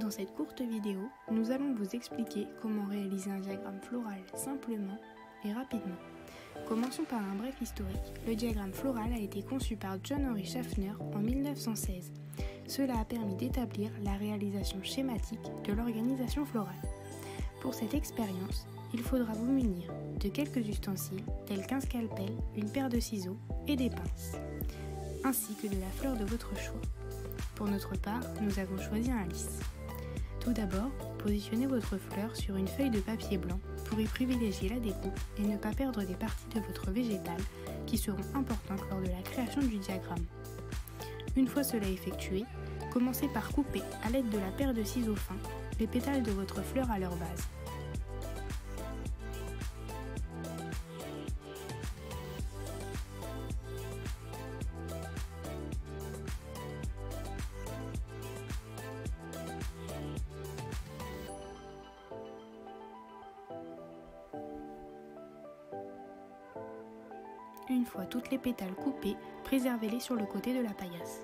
Dans cette courte vidéo, nous allons vous expliquer comment réaliser un diagramme floral simplement et rapidement. Commençons par un bref historique. Le diagramme floral a été conçu par John Henry Schaffner en 1916. Cela a permis d'établir la réalisation schématique de l'organisation florale. Pour cette expérience, il faudra vous munir de quelques ustensiles tels qu'un scalpel, une paire de ciseaux et des pinces, ainsi que de la fleur de votre choix. Pour notre part, nous avons choisi un lys. Tout d'abord, positionnez votre fleur sur une feuille de papier blanc pour y privilégier la découpe et ne pas perdre des parties de votre végétal qui seront importantes lors de la création du diagramme. Une fois cela effectué, commencez par couper à l'aide de la paire de ciseaux fins les pétales de votre fleur à leur base. Une fois toutes les pétales coupés, préservez-les sur le côté de la paillasse.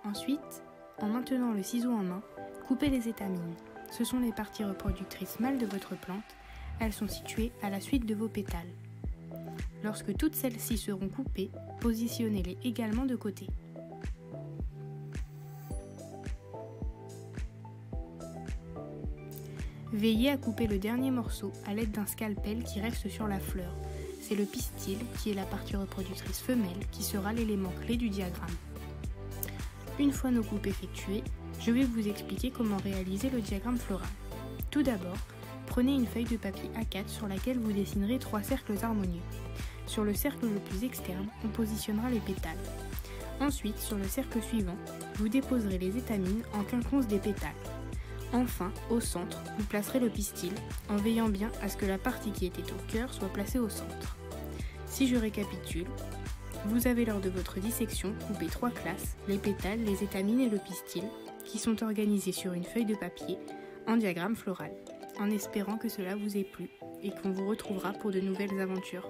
Ensuite, en maintenant le ciseau en main, coupez les étamines. Ce sont les parties reproductrices mâles de votre plante. Elles sont situées à la suite de vos pétales. Lorsque toutes celles-ci seront coupées, positionnez-les également de côté. Veillez à couper le dernier morceau à l'aide d'un scalpel qui reste sur la fleur. C'est le pistil qui est la partie reproductrice femelle qui sera l'élément clé du diagramme. Une fois nos coupes effectuées, je vais vous expliquer comment réaliser le diagramme floral. Tout d'abord, prenez une feuille de papier A4 sur laquelle vous dessinerez 3 cercles harmonieux. Sur le cercle le plus externe, on positionnera les pétales. Ensuite, sur le cercle suivant, vous déposerez les étamines en quinconce des pétales. Enfin, au centre, vous placerez le pistil, en veillant bien à ce que la partie qui était au cœur soit placée au centre. Si je récapitule, vous avez lors de votre dissection coupé 3 classes, les pétales, les étamines et le pistil, qui sont organisés sur une feuille de papier en diagramme floral, en espérant que cela vous ait plu et qu'on vous retrouvera pour de nouvelles aventures.